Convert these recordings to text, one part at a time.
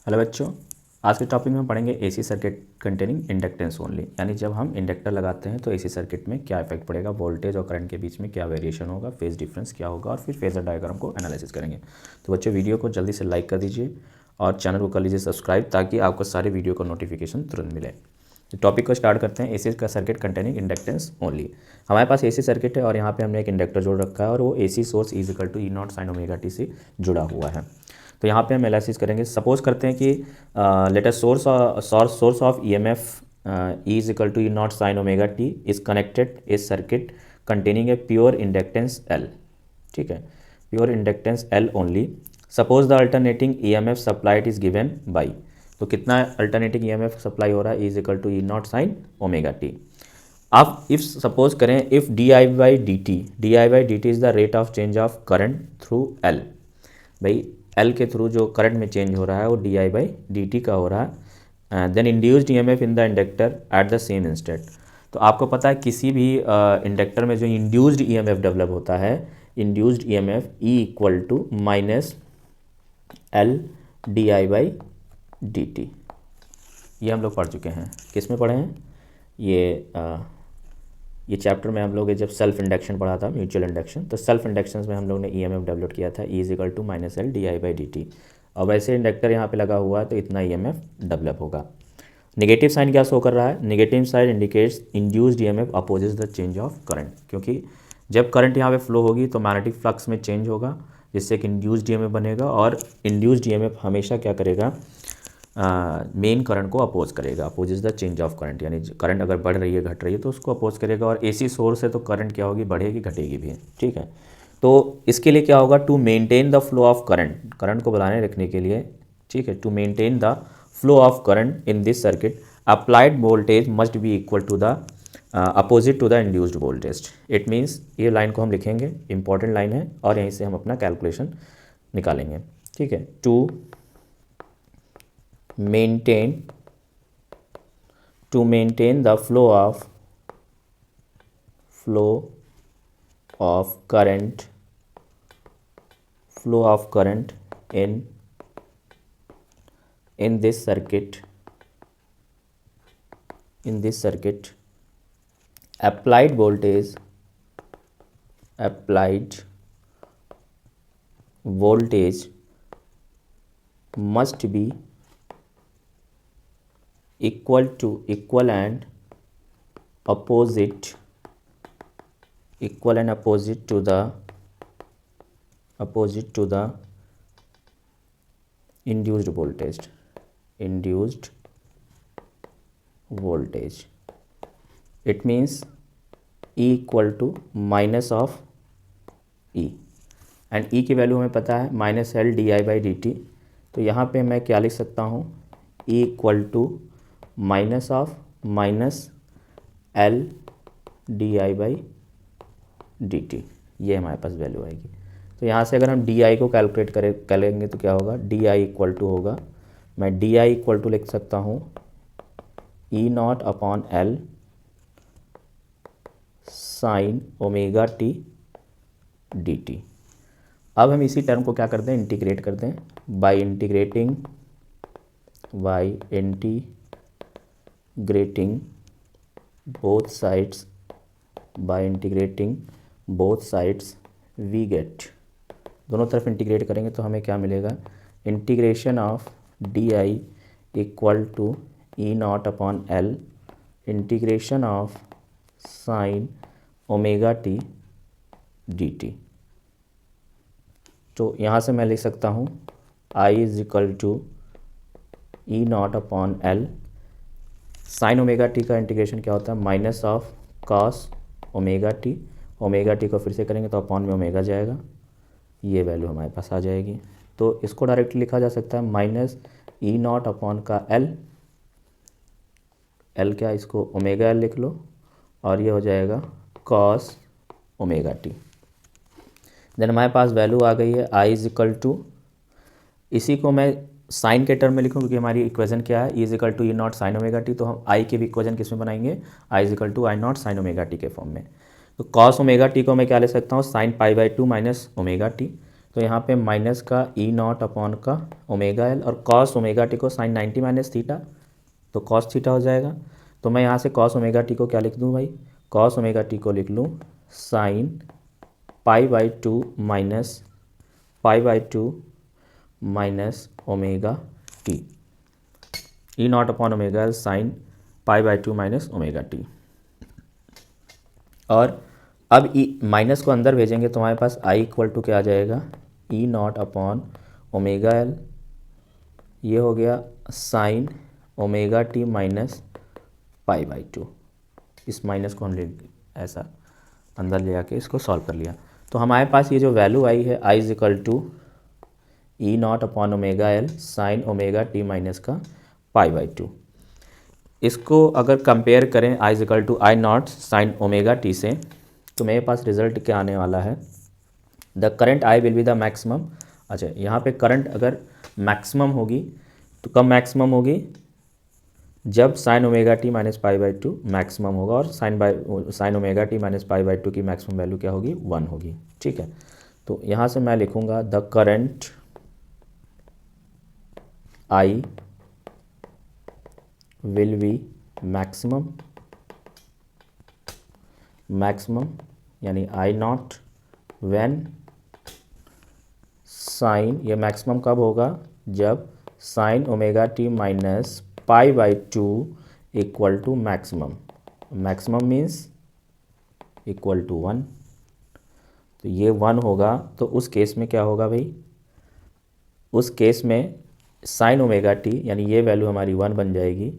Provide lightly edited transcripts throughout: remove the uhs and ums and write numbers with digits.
Hello बच्चों, आज के टॉपिक में हम पढ़ेंगे AC circuit containing inductance only. यानी जब हम इंडक्टर लगाते हैं तो एसी सर्किट में क्या इफेक्ट पड़ेगा, वोल्टेज और करंट के बीच में क्या वेरिएशन होगा, फेज डिफरेंस क्या होगा, और फिर फेजर डायग्राम को एनालिसिस करेंगे। तो बच्चों वीडियो को जल्दी से लाइक कर दीजिए और चैनल को कर लीजिए सब्सक्राइब, ताकि आपको सारे वीडियो का नोटिफिकेशन तुरंत मिले। तो टॉपिक को स्टार्ट करते हैं। एसी का सर्किट कंटेनिंग इंडक्टेंस ओनली। हमारे पास एसी सर्किट है और यहाँ पे हमने एक इंडक्टर जोड़ रखा है और वो AC source is equal to E naught sine omega T से जुड़ा हुआ है। तो यहाँ पे हम एनालिसिस करेंगे। सपोज करते हैं कि let us source of EMF E is equal to E naught sine omega T is connected a circuit containing a pure inductance L. ठीक है, pure inductance L only. Suppose the alternating EMF supplied is given by, तो कितना alternating EMF supply हो रहा है, is equal to E naught sine omega T. आप if suppose करें if D I by D T is the rate of change of current through L. भाई L के through जो करंट में change हो रहा है वो D I by D T का हो रहा है। Then induced E M F in the inductor at the same instant. तो आपको पता है किसी भी इंडक्टर में जो induced E M F develop होता है, induced E M F E equal to minus L D I by D T. ये हम लोग पढ़ चुके हैं। किस में पढ़े हैं? ये चैप्टर में हम लोग जब सेल्फ इंडक्शन पढ़ा था, म्यूचुअल इंडक्शन, तो सेल्फ इंडक्शन में हम लोग ने ईएमएफ डेवलप किया था, E is equal to minus L D I by D T. और वैसे इंडक्टर यहाँ पे लगा हुआ है तो इतना ईएमएफ डेवलप होगा। नेगेटिव साइन क्या शो कर रहा है? Negative sign indicates induced EMF opposes the change of current, क्योंकि जब करंट यहाँ पे फ्लो होगी तो मैग्नेटिक फ्लक्स में चेंज होगा, जिससे कि इंड्यूस्ड ईएमएफ बनेगा। और इंड्यूस्ड ईएमएफ हमेशा क्या करेगा? मेन करंट को अपोज करेगा, opposes the change of current. यानी करंट अगर बढ़ रही है घट रही है तो उसको अपोज करेगा। और एसी सोर्स है तो करंट क्या होगी? बढ़ेगी घटेगी भी। ठीक है, तो इसके लिए क्या होगा? To maintain the flow of current, current को बनाए रखने के लिए, ठीक है, to maintain the flow of current in this circuit applied voltage must be equal to the opposite to the induced voltage. It means ये लाइन को हम लिखेंगे, इंपॉर्टेंट लाइन है, और यहीं से हम अपना कैलकुलेशन निकालेंगे। ठीक है, to maintain the flow of current in this circuit applied voltage must be equal and opposite to the induced voltage. It means E equal to minus of E, and E की value हमें पता है minus L D I by D T. तो यहाँ पे मैं क्या लिख सकता हूँ? E equal to minus of minus L D I by D T. ये हमारे पास वैल्यू आएगी। तो यहाँ से अगर हम डी आई को कैलकुलेट करेंगे तो क्या होगा? डी आई इक्वल टू होगा, मैं डी आई इक्वल टू लिख सकता हूँ E naught upon L sine omega T D T. अब हम इसी टर्म को क्या करते हैं? इंटीग्रेट करते हैं by integrating both sides we get, दोनों तरफ इंटीग्रेट करेंगे तो हमें क्या मिलेगा? Integration of D I equal to E naught upon L integration of sine omega T D T. तो यहाँ से मैं लिख सकता हूँ I is equal to E naught upon L sine omega T का इंटीग्रेशन क्या होता है? Minus of cos omega T. Omega T को फिर से करेंगे तो अपॉन में ओमेगा जाएगा, ये वैल्यू हमारे पास आ जाएगी। तो इसको डायरेक्टली लिखा जा सकता है माइनस ई नॉट अपॉन का एल क्या, इसको ओमेगा एल लिख लो, और ये हो जाएगा कॉस ओमेगा टी। देन हमारे पास वैल्यू आ गई है आई इज इक्वल टू, इसी को मैं साइन के टर्म में लिखूँ क्योंकि हमारी इक्वेशन क्या है? E is equal to E naught sine omega T. तो हम आई की भी इक्वेशन किस में बनाएंगे? I is equal to I naught sine omega T के फॉर्म में। तो कॉस ओमेगा टी को मैं क्या ले सकता हूँ? Sine pi by two minus omega T. तो यहाँ पे माइनस का ई नॉट अपॉन का ओमेगा एल, और कॉस ओमेगा टी को साइन 90 माइनस थीटा, तो कॉस थीटा हो जाएगा। तो मैं यहाँ से कॉस ओमेगा टी को क्या लिख दूँ भाई, कॉस ओमेगा टी को लिख लूँ sine π/2 minus π/2 minus omega T, E naught upon omega L sine π/2 minus omega T. और अब ई माइनस को अंदर भेजेंगे तो हमारे पास आई इक्वल टू क्या आ जाएगा, ई नॉट अपॉन ओमेगा एल, ये हो गया साइन ओमेगा टी माइनस π/2। इस माइनस को हम ले ऐसा अंदर ले आके इसको सॉल्व कर लिया। तो हमारे पास ये जो वैल्यू आई है I is equal to E naught upon omega L sine omega T minus का π/2। इसको अगर कंपेयर करें I is equal to I naught sine omega T से, तो मेरे पास रिजल्ट क्या आने वाला है, the current I will be the maximum. अच्छा, यहाँ पे करंट अगर मैक्सिमम होगी तो कब मैक्सिमम होगी, जब sine omega T minus π/2 maximum होगा, और साइन ओमेगा टी माइनस π/2 की मैक्सिमम वैल्यू क्या होगी, 1 होगी। ठीक है, तो यहाँ से मैं लिखूँगा the current I will be maximum यानी आई नॉट व्हेन साइन, ये मैक्सिमम कब होगा, जब sine omega T minus π/2 equal to maximum means equal to 1। तो ये 1 होगा, तो उस केस में क्या होगा भाई, उस केस में साइन ओमेगा टी यानी ये वैल्यू हमारी 1 बन जाएगी,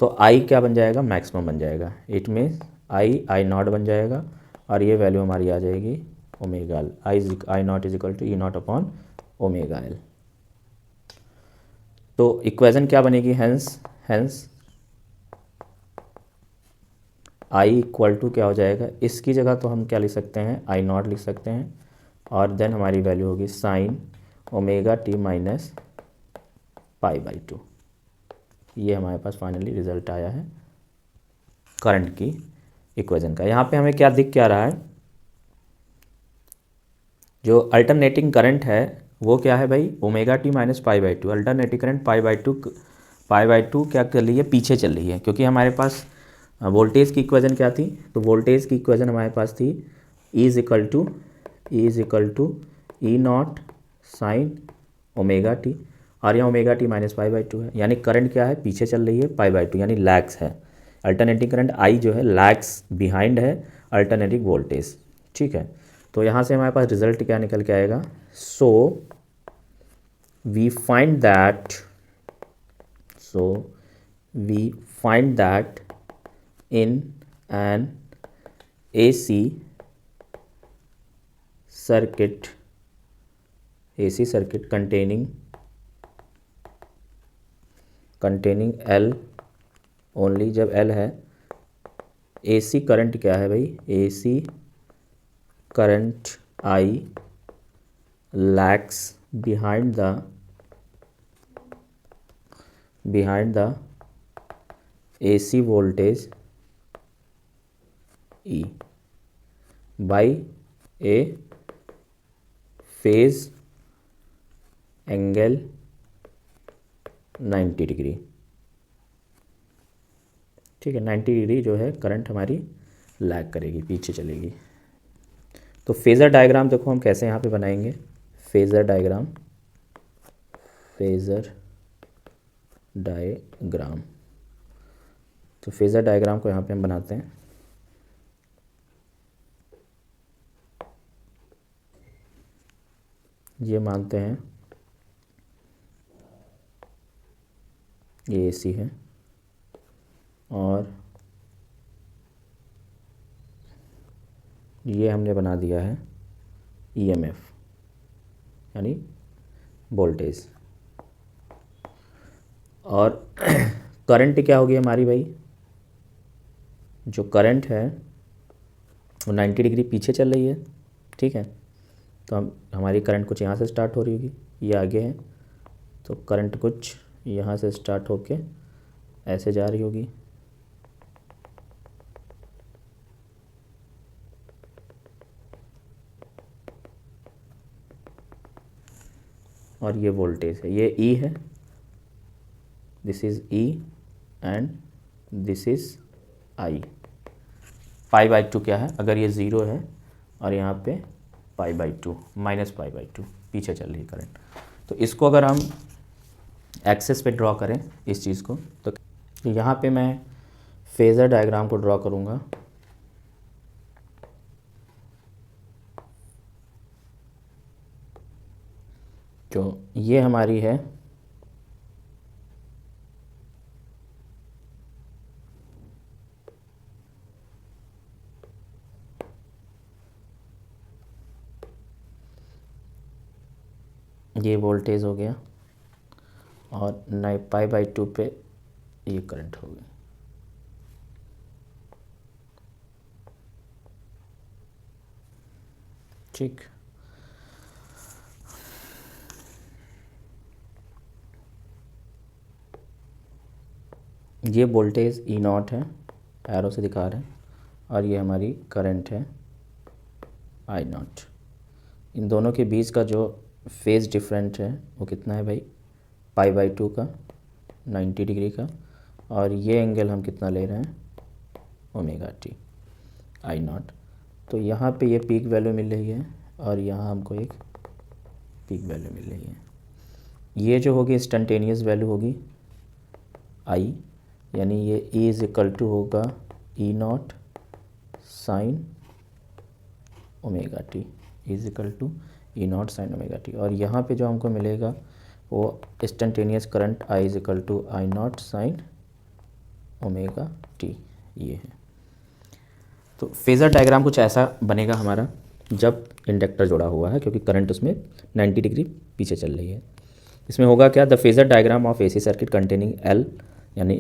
तो आई क्या बन जाएगा, मैक्सिमम बन जाएगा। इट मीन्स आई नॉट बन जाएगा, और ये वैल्यू हमारी आ जाएगी omega L, I naught is equal to E naught upon omega L. तो इक्वेशन क्या बनेगी, हेंस आई इक्वल टू क्या हो जाएगा, इसकी जगह तो हम क्या लिख सकते हैं, आई नॉट लिख सकते हैं, और देन हमारी वैल्यू होगी साइन ओमेगा टी माइनस π/2। ये हमारे पास फाइनली रिजल्ट आया है करंट की इक्वेशन का। यहाँ पे हमें क्या दिख क्या रहा है, जो अल्टरनेटिंग करंट है वो क्या है भाई, omega T minus π/2। Alternating current π/2 क्या कर रही है, पीछे चल रही है, क्योंकि हमारे पास वोल्टेज की इक्वेशन क्या थी, तो वोल्टेज की इक्वेशन हमारे पास थी E is equal to E naught sine omega T, और यहाँ ओमेगा टी माइनस π/2 है, यानी करंट क्या है, पीछे चल रही है π/2, यानी लैग्स है। अल्टरनेटिंग करंट आई जो है लैग्स बिहाइंड है अल्टरनेटिंग वोल्टेज। ठीक है, तो यहाँ से हमारे पास रिजल्ट क्या निकल के आएगा, so we find that in an AC circuit containing L only, जब L है, AC करंट क्या है भाई, AC current I lags behind the AC voltage E by a phase angle 90 degree. ठीक है, 90 डिग्री जो है करंट हमारी लैग करेगी, पीछे चलेगी। तो फेज़र डायग्राम देखो हम कैसे यहाँ पे बनाएंगे, फेज़र डायग्राम तो फेज़र डायग्राम को यहाँ पे हम बनाते हैं। ये मानते हैं ये AC है, और ये हमने बना दिया है EMF यानी वोल्टेज, और करंट क्या होगी हमारी भाई, जो करंट है वो 90 डिग्री पीछे चल रही है। ठीक है, तो हमारी करंट कुछ यहाँ से स्टार्ट हो रही होगी, ये आगे है, तो करंट कुछ यहाँ से स्टार्ट होके ऐसे जा रही होगी, और ये वोल्टेज है, ये ई है, this is E and this is I. π/2 क्या है, अगर ये 0 है और यहाँ पे π/2 -π/2 पीछे चल रही करंट, तो इसको अगर हम एक्सेस पे ड्रॉ करें इस चीज़ को, तो यहाँ पे मैं फेज़र डायग्राम को ड्रॉ करूँगा। तो ये हमारी है ये वोल्टेज हो गया और 9π/2 पे ये करंट हो गई। ठीक, ये वोल्टेज E0 है, एरो से दिखा रहे हैं, और ये हमारी करंट है I0। इन दोनों के बीच का जो फेज़ डिफरेंट है वो कितना है भाई, π/2 का, 90 डिग्री का, और ये एंगल हम कितना ले रहे हैं, ω/t I0। तो यहाँ पे ये पीक वैल्यू मिल रही है और यहाँ हमको एक पीक वैल्यू मिल रही है। ये जो होगी इंस्टेंटेनियस वैल्यू होगी I, यानी ये E होगा E0 sin ω/t, E0 sin ω/t। और यहाँ पे जो हमको मिलेगा वो instantaneous current I I0 sin ω/t, ये है। तो फेज़र डायग्राम कुछ ऐसा बनेगा हमारा जब इंडक्टर जुड़ा हुआ है, क्योंकि करंट उसमें 90 डिग्री पीछे चल रही है। इसमें होगा क्या, the phasor diagram of AC circuit containing L यानी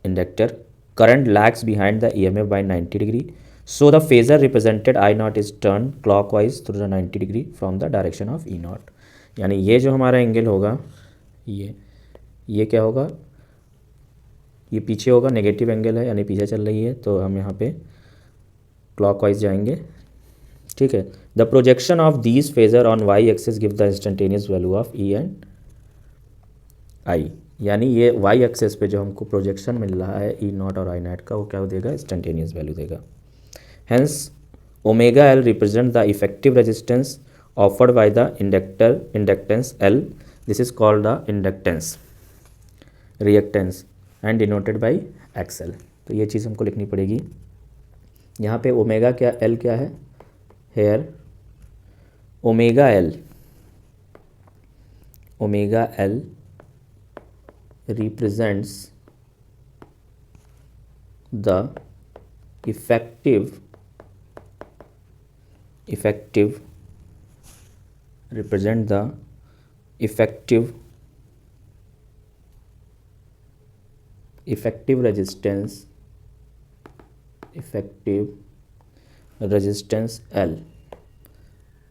inductor, current lags behind the EMF by 90 degree, so the phasor represented I0 is turn clockwise through the 90 degree from the direction of E0। यानी ये जो हमारा angle होगा, ये क्या होगा, ये पीछे होगा, नेगेटिव एंगल है यानी पीछे चल रही है, तो हम यहाँ पे क्लॉकवाइज जाएंगे। ठीक है, the projection of these phasor on Y axis give the instantaneous value of E and I. यानी ये वाई एक्सिस पे जो हमको प्रोजेक्शन मिल रहा है E0 और I0 का, वो क्या देगा, इंस्टेंटेनियस वैल्यू देगा। Hence omega L represent the effective resistance offered by the inductance L, this is called the inductance reactance and denoted by XL। तो ये चीज़ हमको लिखनी पड़ेगी। यहाँ पे ओमेगा क्या, L क्या है, here omega L represents the effective represent the effective resistance L.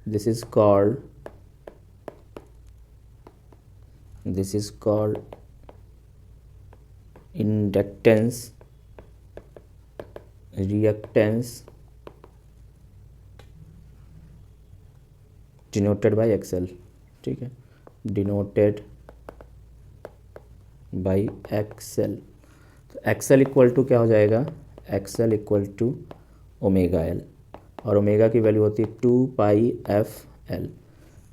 This is called inductance reactance denoted by XL। ठीक है, denoted by XL। तो XL इक्वल टू क्या हो जाएगा, XL equal to omega L, और omega की वैल्यू होती है 2πfL।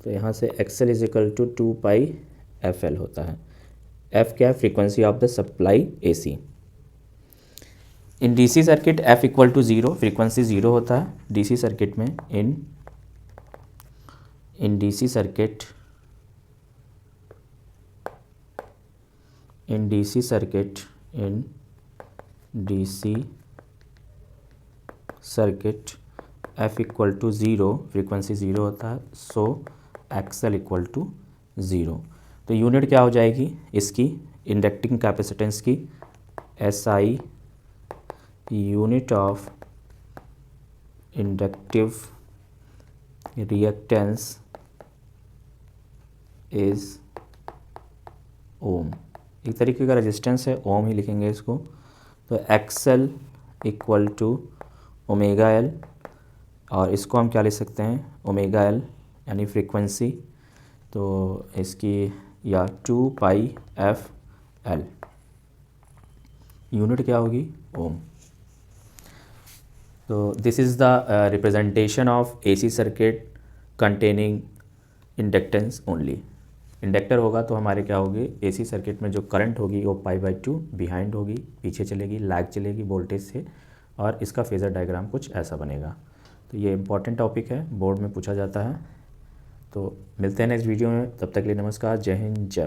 तो यहाँ से XL is equal to 2πfL होता है। F क्या है, frequency of the supply AC। In DC circuit F equal to 0, frequency 0 होता है DC सर्किट में। In DC circuit F equal to 0, frequency 0 होता है, सो XL इक्वल टू 0। तो यूनिट क्या हो जाएगी इसकी, इंडक्टिंग कैपेसिटेंस की, SI unit of inductive reactance is ohm. एक तरीके का रेजिस्टेंस है, ओम ही लिखेंगे इसको। तो XL equal to omega L, और इसको हम क्या ले सकते हैं, ओमेगा L यानी फ्रीक्वेंसी तो इसकी या 2πf/L यूनिट क्या होगी, ओम। तो this is the representation of AC circuit containing inductance only. Inductor होगा तो हमारे क्या होगी, एसी सर्किट में जो करंट होगी वो π/2 बिहाइंड होगी, पीछे चलेगी, लैग चलेगी वोल्टेज से, और इसका फेज़र डायग्राम कुछ ऐसा बनेगा। तो ये इंपॉर्टेंट टॉपिक है, बोर्ड में पूछा जाता है। तो मिलते हैं नेक्स्ट वीडियो में, तब तक के लिए नमस्कार, जय हिंद, जय भारत।